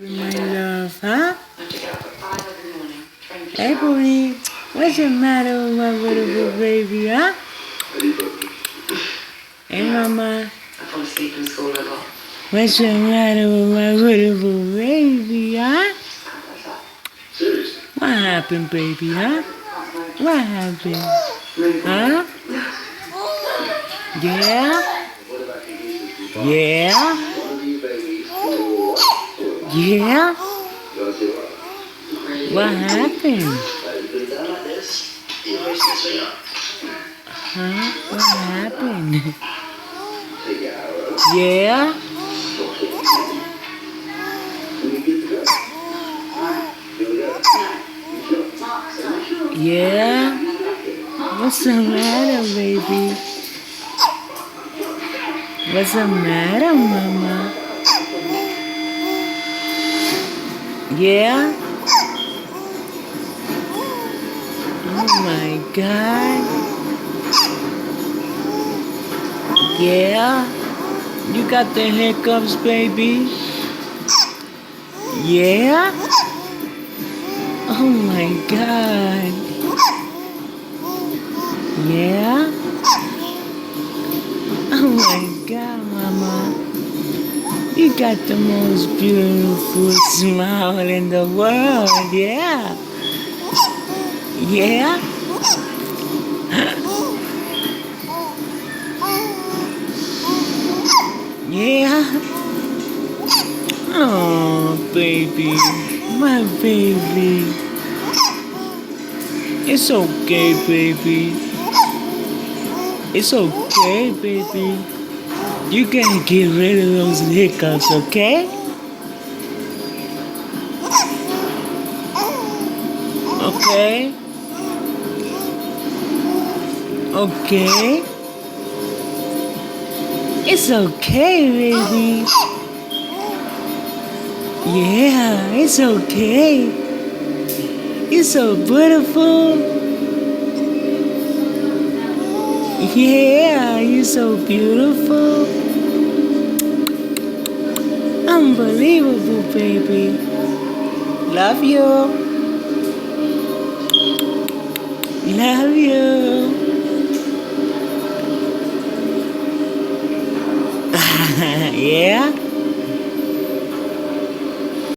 My love, huh? Hey, boy, what's the matter with my beautiful baby, huh? Hey, mama. I fall asleep in school a lot. What's the matter with my beautiful baby, huh? What happened, baby, huh? What happened? Huh? Yeah? Yeah? Yeah? What happened? Huh? What happened? Yeah? Yeah? What's the matter, baby? What's the matter, mama? Yeah? Oh my God. Yeah? You got the hiccups, baby? Yeah? Oh my God. Yeah? Oh my God, mama. You got the most beautiful smile in the world, yeah? Yeah? Yeah? Oh, baby. My baby. It's okay, baby. It's okay, baby. You can get rid of those hiccups, okay? Okay? Okay? It's okay, baby. Yeah, it's okay. You're so beautiful. Yeah, you're so beautiful. Unbelievable, baby. Love you. Love you.